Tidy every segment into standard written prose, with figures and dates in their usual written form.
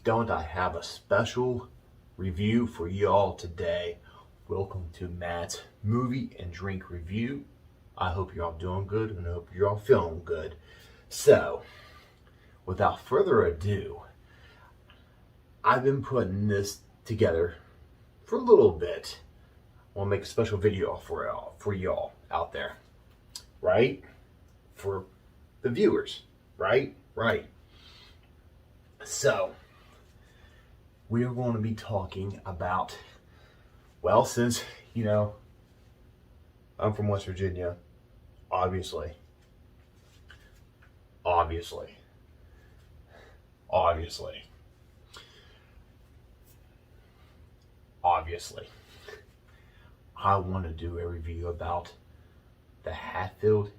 don't I have a special review for y'all today? Welcome to Matt's Movie and Drink Review. I hope you're all doing good and I hope you're all feeling good. So, without further ado, I've been putting this together for a little bit. I want to make a special video for y'all out there, right? For the viewers, right? Right. So, we are going to be talking about, well, since, I'm from West Virginia, obviously, obviously, obviously, obviously, I want to do a review about the Hatfield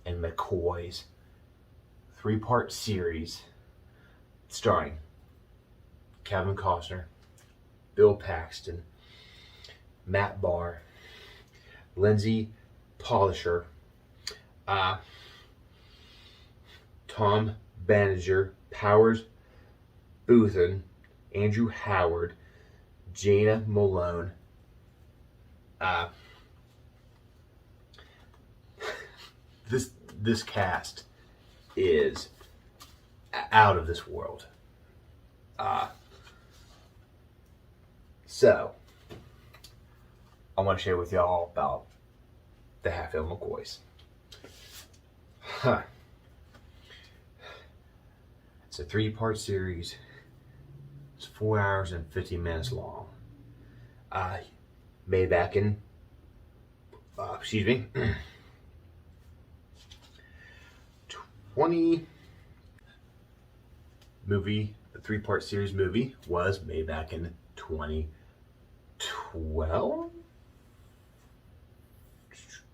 and McCoy's three-part series starring Kevin Costner, Bill Paxton, Matt Barr, Lindsay Polisher, Tom Banniger, Powers Boothen, Andrew Howard, Jana Malone. This cast is out of this world. So, I want to share with y'all about the Hatfield McCoys. It's a three-part series. It's 4 hours and 50 minutes long. Made back in, 20 movie, the three-part series movie was made back in 2012?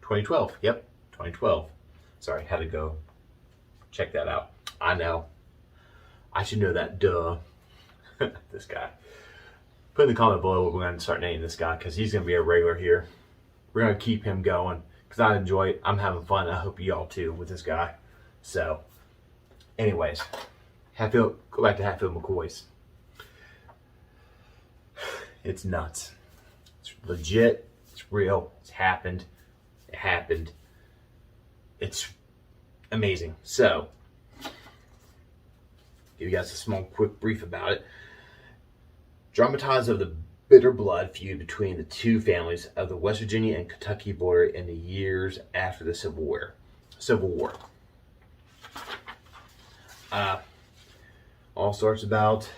2012, yep, 2012. Sorry, had to go check that out. I know. I should know that, duh. This guy. Put in the comment below what we're going to start naming this guy, because he's going to be a regular here. We're going to keep him going, because I enjoy it. I'm having fun. I hope you all too with this guy. So, anyways, go back to Hatfield McCoy's. It's nuts. It's legit. It's real. It's happened. It happened. It's amazing. So, give you guys a small, quick brief about it. Dramatized of the bitter blood feud between the two families of the West Virginia and Kentucky border in the years after the Civil War. All starts about,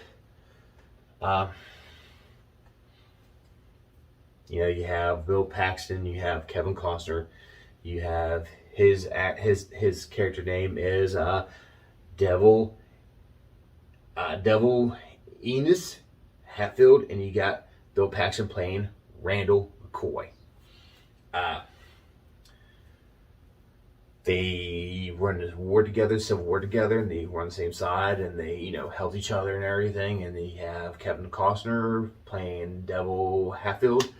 you have Bill Paxton, you have Kevin Costner, you have his character name is Devil Enos Hatfield, and you got Bill Paxton playing Randall McCoy. They run this war together, Civil War together, and they were on the same side, and they, helped each other and everything. And they have Kevin Costner playing Devil Hatfield.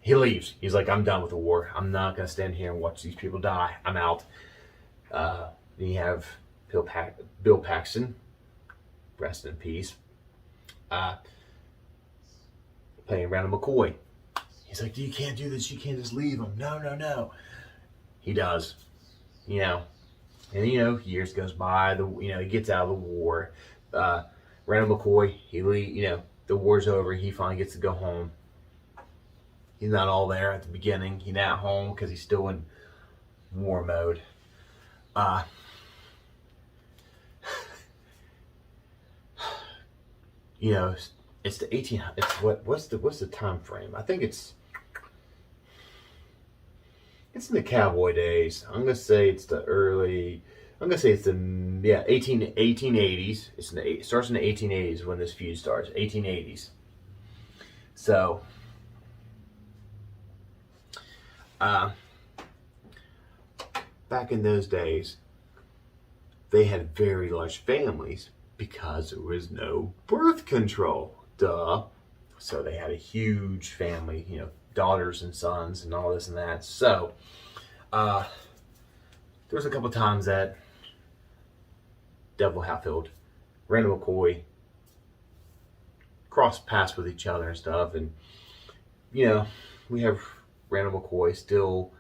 He leaves. He's like, I'm done with the war. I'm not going to stand here and watch these people die. I'm out. Then you have Bill Paxton, rest in peace, playing Randall McCoy. He's like, you can't do this. You can't just leave him. No. He does, and years goes by. He gets out of the war. Randall McCoy, the war's over. He finally gets to go home. He's not all there at the beginning. He's not home because he's still in war mode. It's the 18. It's what's the time frame? I think it's in the cowboy days. I'm gonna say it's the 1880s. It starts in the 1880s when this feud starts. 1880s. So, back in those days, they had very large families because there was no birth control. Duh. So they had a huge family, daughters and sons and all this and that. So, there was a couple times that Devil Hatfield, Randall McCoy, cross paths with each other and stuff. And you know, we have Randall McCoy still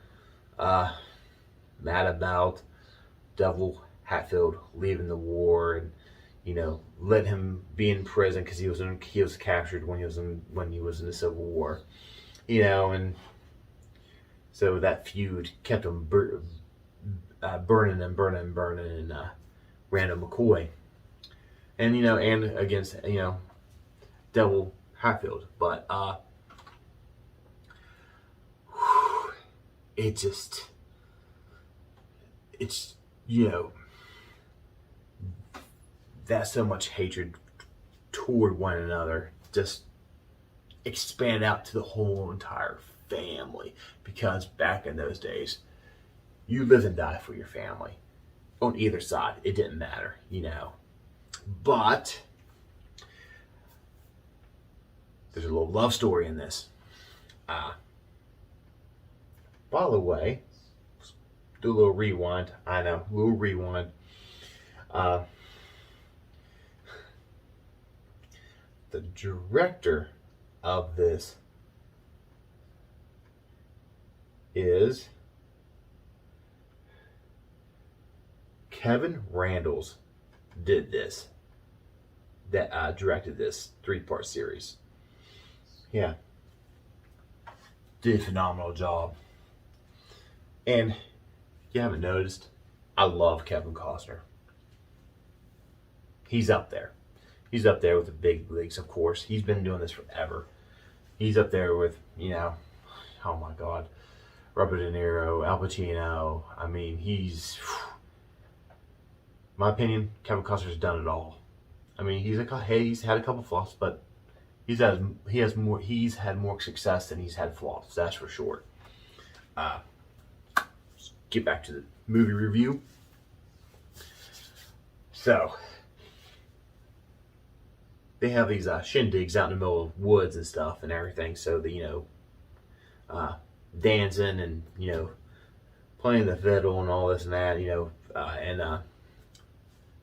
mad about Devil Hatfield leaving the war, and let him be in prison because he was captured when he was in the Civil War, and so that feud kept him burning and Randall McCoy, and and against Devil Hatfield, but it's that so much hatred toward one another just expand out to the whole entire family, because back in those days you live and die for your family on either side. It didn't matter, but there's a little love story in this. By the way, do a little rewind. I know, a little rewind. The director of this is Kevin Randles. Did this, that directed this 3-part series. Yeah, did a phenomenal job. And if you haven't noticed, I love Kevin Costner. He's up there. He's up there with the big leagues, of course. He's been doing this forever. He's up there with, oh my God, Robert De Niro, Al Pacino. I mean, in my opinion, Kevin Costner's done it all. I mean, he's had a couple flops, but he's had more success than he's had flops. That's for sure. Get back to the movie review. So they have these shindigs out in the middle of woods and stuff and everything. So the dancing and playing the fiddle and all this and that, and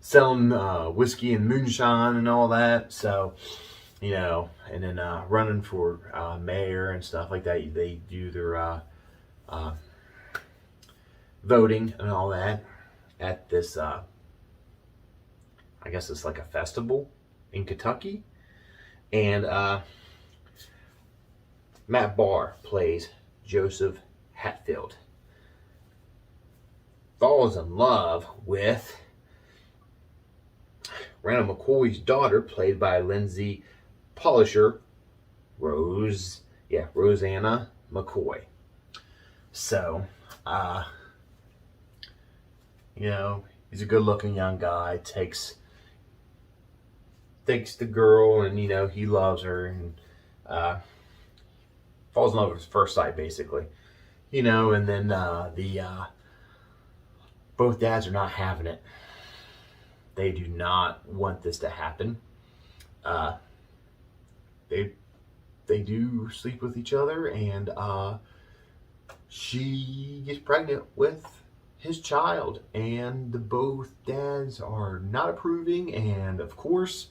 selling whiskey and moonshine and all that. So and then running for mayor and stuff like that. They do their voting and all that at this. I guess it's like a festival in Kentucky, and Matt Barr plays Joseph Hatfield. Falls in love with Randall McCoy's daughter, played by Lindsay Polisher, Rosanna McCoy. So, he's a good-looking young guy. Takes the girl, and he loves her, and falls in love at first sight, basically. And then both dads are not having it. They do not want this to happen. They do sleep with each other, and she gets pregnant with his child, and both dads are not approving. And of course,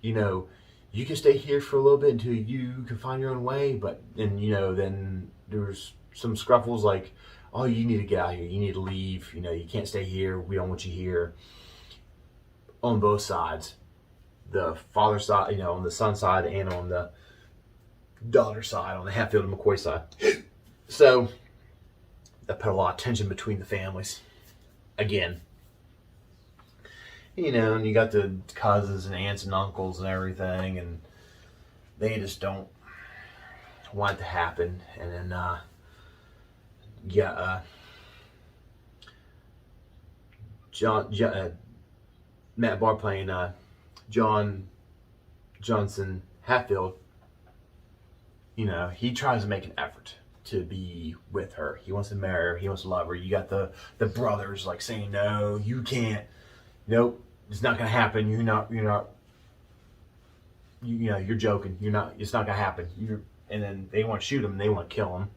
you can stay here for a little bit until you can find your own way, but then then there's some scruffles like, oh, you need to get out of here, you need to leave, you can't stay here, we don't want you here, on both sides, the father side, on the son side, and on the daughter side, on the Hatfield and McCoy side. So that put a lot of tension between the families again. And you got the cousins and aunts and uncles and everything, and they just don't want it to happen. And then Matt Barr playing John Johnson Hatfield. He tries to make an effort to be with her. He wants to marry her. He wants to love her. You got the brothers like saying, no, you can't. Nope, it's not gonna happen. You're joking. It's not gonna happen. And then they want to shoot him, and they want to kill him.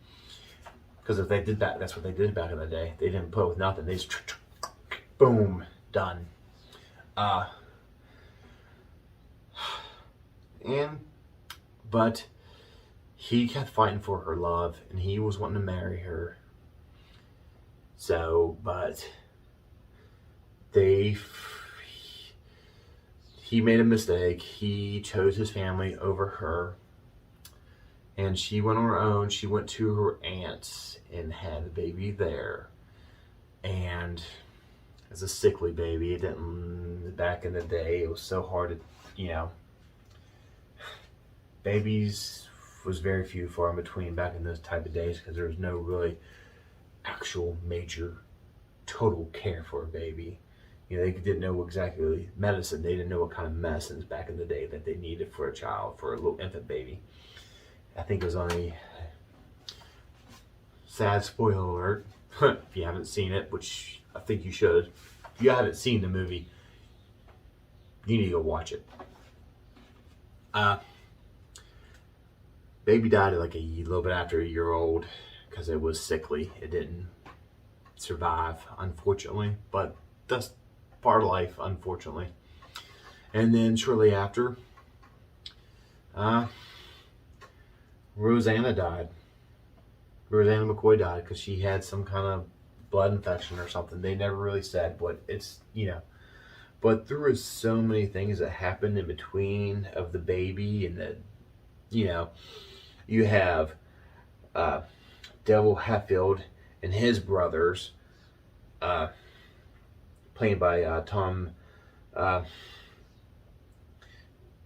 Because if they did that, that's what they did back in the day. They didn't put up with nothing. They just boom, done. And But he kept fighting for her love, and he was wanting to marry her. So, but they, he made a mistake. He chose his family over her, and she went on her own. She went to her aunt's and had a baby there. And as a sickly baby, it didn't, back in the day, it was so hard to, babies was very few far in between back in those type of days, because there was no really actual major total care for a baby. They didn't know exactly medicine. They didn't know what kind of medicines back in the day that they needed for a child, for a little infant baby. I think it was only, sad spoiler alert, if you haven't seen it, which I think you should. If you haven't seen the movie, you need to go watch it. Baby died like a little bit after a year old because it was sickly. It didn't survive, unfortunately, but that's part of life, unfortunately. And then shortly after, Rosanna died. Rosanna McCoy died because she had some kind of blood infection or something. They never really said, but it's, but there was so many things that happened in between of the baby, and that, you have Devil Hatfield and his brothers, played by Tom,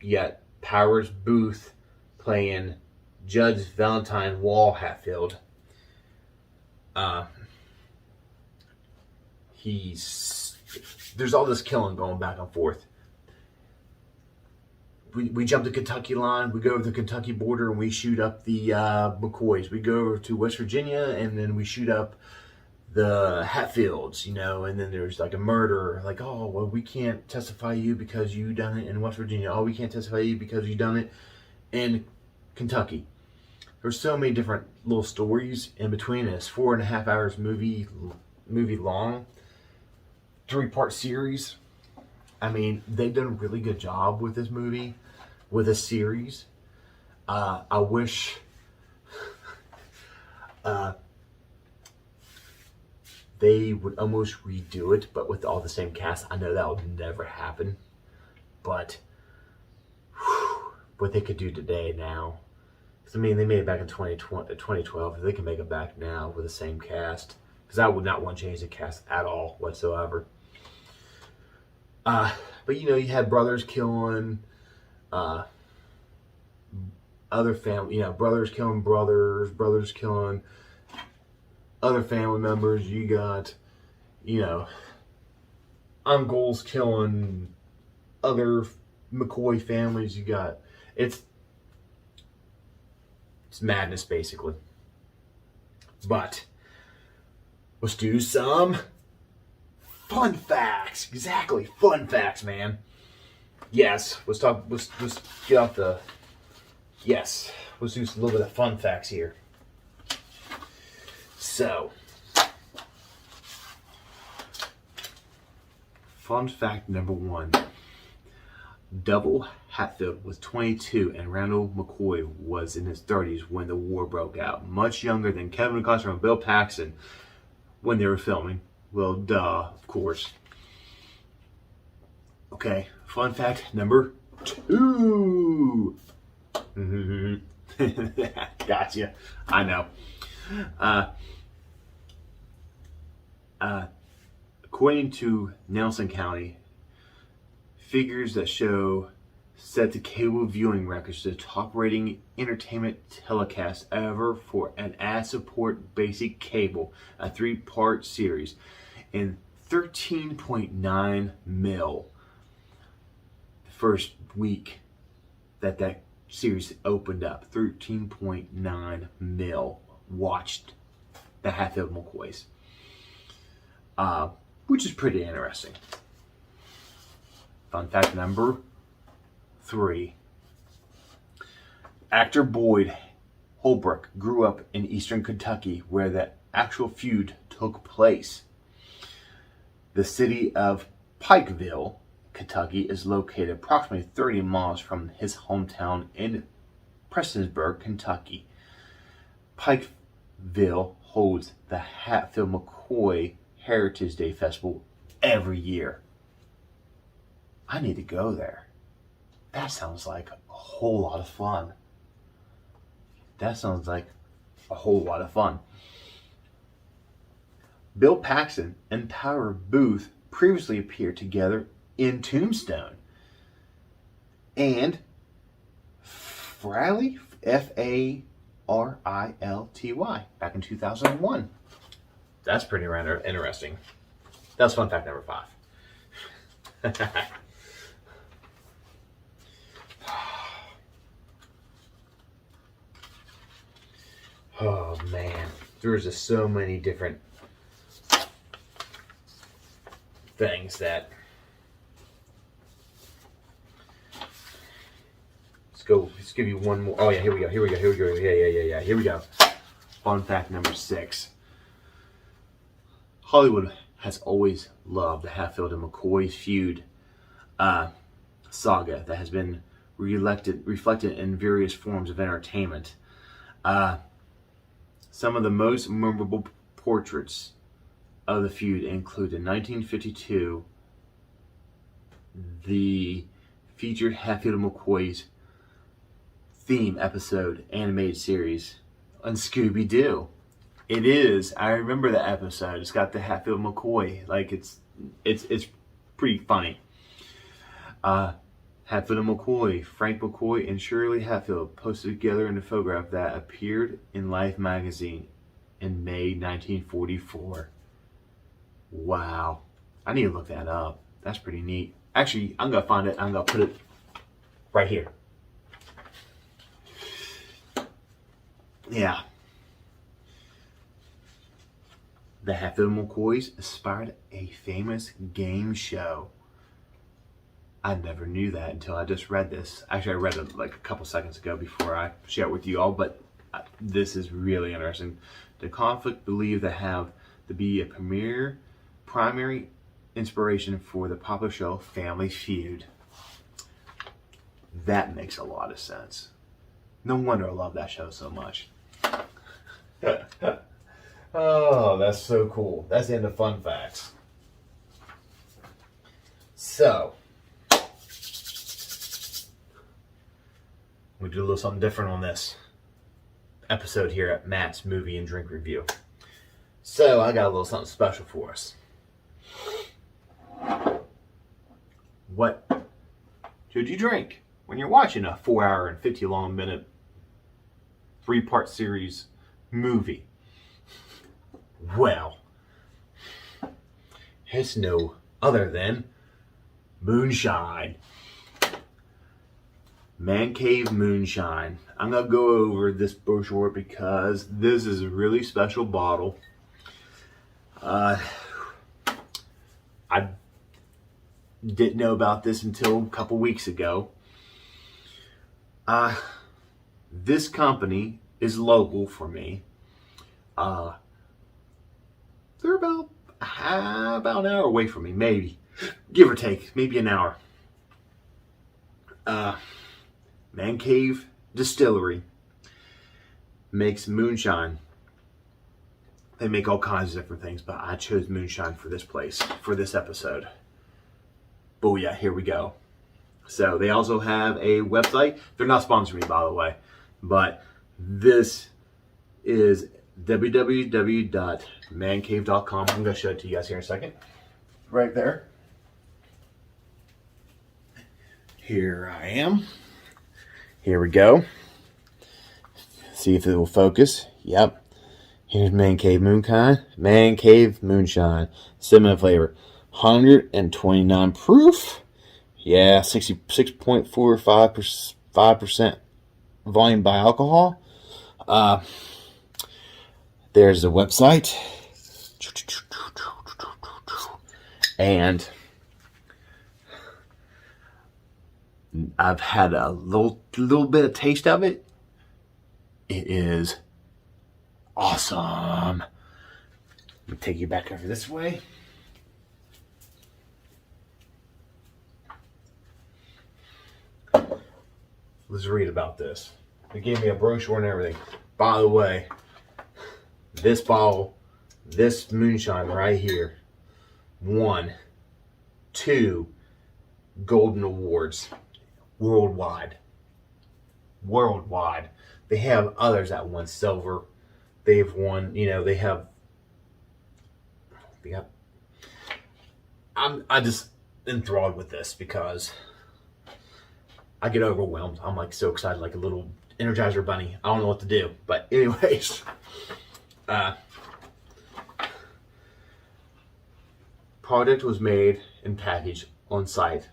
yet Powers Booth playing Judge Valentine Wall Hatfield. There's all this killing going back and forth. We jump the Kentucky line, we go over the Kentucky border, and we shoot up the McCoys. We go over to West Virginia, and then we shoot up the Hatfields, and then there's like a murder, like, oh, well, we can't testify you because you done it in West Virginia. Oh, we can't testify you because you done it in Kentucky. There's so many different little stories in between this 4.5 hours movie long, 3-part series. I mean, they've done a really good job with this movie, with a series. I wish they would almost redo it, but with all the same cast. I know that would never happen, but what they could do today now. Because, I mean, they made it back in 2012. If they can make it back now with the same cast, because I would not want to change the cast at all whatsoever. But you had brothers killing other family, brothers killing brothers killing other family members. You got, uncles killing other McCoy families. You got, it's madness, basically. But let's do some fun facts. Exactly, fun facts, man. Yes, let's get off the. Yes, let's do a little bit of fun facts here. So, fun fact number 1. Devil Hatfield was 22 and Randall McCoy was in his 30s when the war broke out. Much younger than Kevin Costner and Bill Paxton when they were filming. Well, duh, of course. Okay, fun fact number 2. Gotcha. I know. According to Nelson County, figures that show set the cable viewing records the top rating entertainment telecast ever for an ad-support basic cable, a 3-part series, in 13.9 mil the first week that series opened up. 13.9 mil watched the Hatfield McCoys, which is pretty interesting. Fun fact number 3. Actor Boyd Holbrook grew up in eastern Kentucky, where the actual feud took place. The city of Pikeville, Kentucky, is located approximately 30 miles from his hometown in Prestonsburg, Kentucky. Pikeville holds the Hatfield-McCoy Heritage Day Festival every year. I need to go there. That sounds like a whole lot of fun. Bill Paxton and Tyler Booth previously appeared together in Tombstone. And Frilty, F-A-R-I-L-T-Y, back in 2001. That's pretty interesting. That's fun fact number 5. Oh man, there's just so many different things that. Let's give you one more. Oh yeah, here we go. Yeah. Here we go. Fun fact number 6. Hollywood has always loved the Hatfield and McCoy feud saga that has been reflected in various forms of entertainment. Some of the most memorable portraits of the feud include in 1952 the featured Hatfield and McCoy's theme episode animated series on Scooby-Doo. It is. I remember that episode. It's got the Hatfield McCoy. Like it's pretty funny. Hatfield and McCoy, Frank McCoy, and Shirley Hatfield posted together in a photograph that appeared in Life magazine in May 1944. Wow. I need to look that up. That's pretty neat. Actually, I'm going to find it. I'm going to put it right here. Yeah. The Hatfield McCoys inspired a famous game show. I never knew that until I just read this. Actually, I read it like a couple seconds ago before I share it with you all, but this is really interesting. The conflict believed to have to be a primary inspiration for the popular show Family Feud. That makes a lot of sense. No wonder I love that show so much. Oh, that's so cool. That's the end of fun facts. So, we do a little something different on this episode here at Matt's Movie and Drink Review. So, I got a little something special for us. What should you drink when you're watching a 4-hour and 50-minute 3-part series movie? Well, it's no other than moonshine. Man Cave Moonshine. I'm going to go over this brochure because this is a really special bottle. I didn't know about this until a couple weeks ago. This company is local for me. They're about an hour away from me, maybe. Give or take, maybe an hour. Man Cave Distillery makes moonshine. They make all kinds of different things, but I chose moonshine for this place, for this episode. Booyah, here we go. So they also have a website. They're not sponsoring me, by the way, but this is www.mancave.com. I'm going to show it to you guys here in a second. Right there. Here I am. Here we go. See if it will focus. Yep. Here's Man Cave Moonshine. Man Cave Moonshine. Cinnamon flavor. 129 proof. Yeah, 66.45% volume by alcohol. There's the website. And I've had a little bit of taste of it. It is awesome. Let me take you back over this way. Let's read about this. They gave me a brochure and everything. By the way, this bottle, this moonshine right here, won 2 Golden Awards worldwide. Worldwide. They have others that won silver. They've won, they got, I just enthralled with this because I get overwhelmed. I'm like so excited, like a little Energizer bunny. I don't know what to do. But anyways, product was made and packaged on site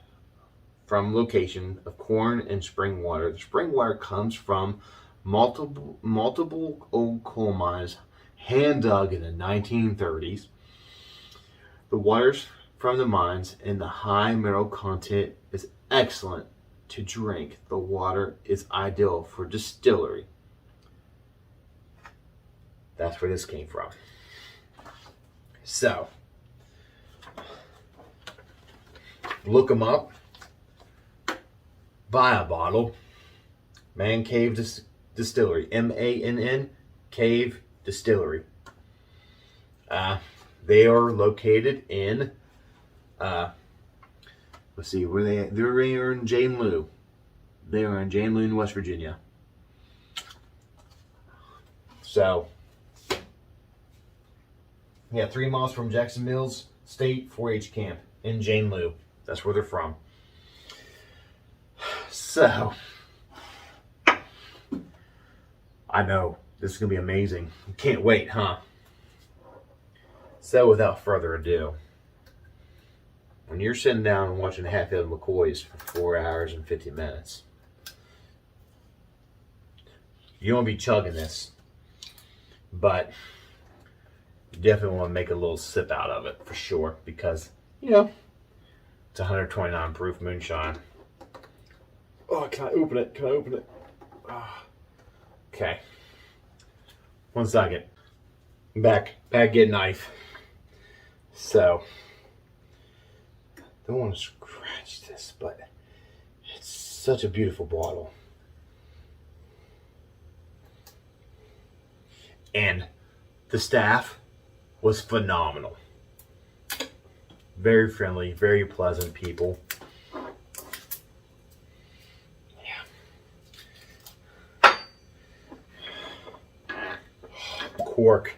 from location of corn and spring water. The spring water comes from multiple old coal mines, hand dug in the 1930s. The waters from the mines and the high mineral content is excellent to drink. The water is ideal for distillery. That's where this came from. So, look them up. Buy a bottle. Man Cave Distillery. MANN Cave Distillery. They are located in, let's see, where they're in Jane Lou. They are in Jane Lou, West Virginia. So, yeah, 3 miles from Jackson Mills State 4-H camp in Jane Lou. That's where they're from. So, I know this is going to be amazing. Can't wait, huh? So, without further ado, when you're sitting down and watching Hatfield McCoys for 4 hours and 50 minutes, you won't be chugging this, but you definitely want to make a little sip out of it for sure, because, it's 129 proof moonshine. Oh, can I open it? Can I open it? Oh. Okay. 1 second. Back get knife. So, don't want to scratch this, but it's such a beautiful bottle. And the staff was phenomenal. Very friendly, very pleasant people. Yeah. Cork.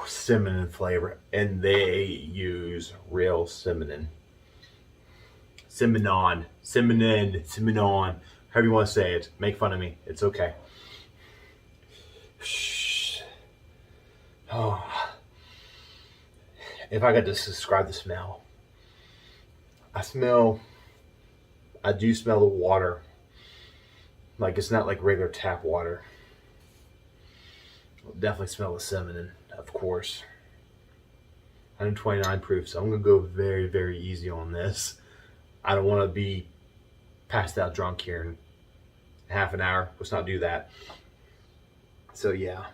Cinnamon flavor, and they use real cinnamon, however you want to say it. Make fun of me, it's okay. Oh, if I could just describe the smell, I do smell the water, like it's not like regular tap water. I'll definitely smell the cinnamon, of course. 129 proof, so I'm going to go very, very easy on this. I don't want to be passed out drunk here in half an hour. Let's not do that. So, yeah.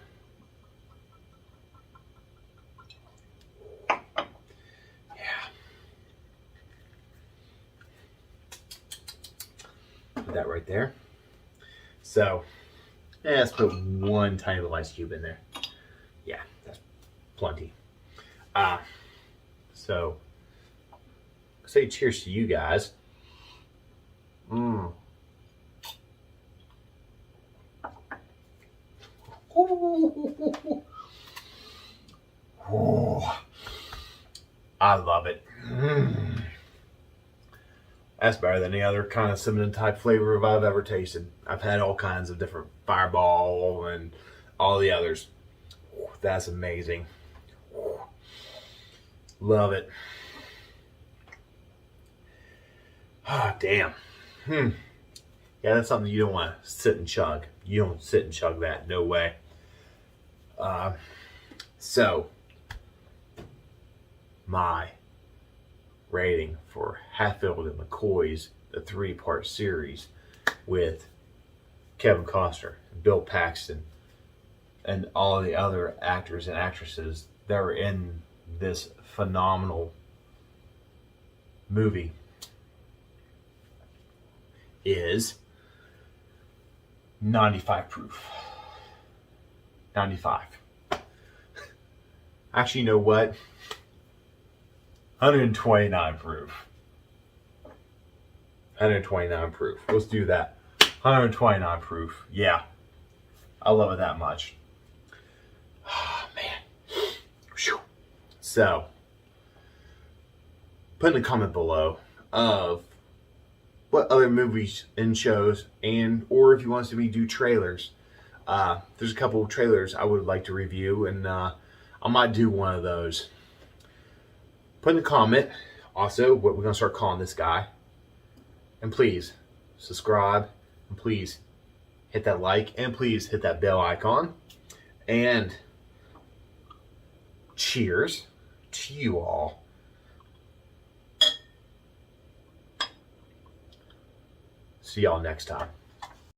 Put that right there. So, let's put 1 tiny little ice cube in there. Yeah, that's plenty. So, say cheers to you guys. Ooh, I love it. That's better than any other kind of cinnamon type flavor I've ever tasted. I've had all kinds of different Fireball and all the others. That's amazing. Love it. Ah, damn. Yeah, that's something you don't want to sit and chug. You don't sit and chug that. No way. So, my rating for Hatfield and McCoy's, the 3-part series with Kevin Costner, Bill Paxton, and all the other actors and actresses that were in this phenomenal movie is 95 proof. 95. Actually, you know what? 129 proof. 129 proof. Let's do that. 129 proof. Yeah. I love it that much. Oh, man. Whew. So, put in a comment below of what other movies and shows, and or if you want us to do trailers. There's a couple of trailers I would like to review, and I might do one of those. Put in a comment also what we're going to start calling this guy. And please subscribe, and please hit that like, and please hit that bell icon. And cheers to you all. See y'all next time.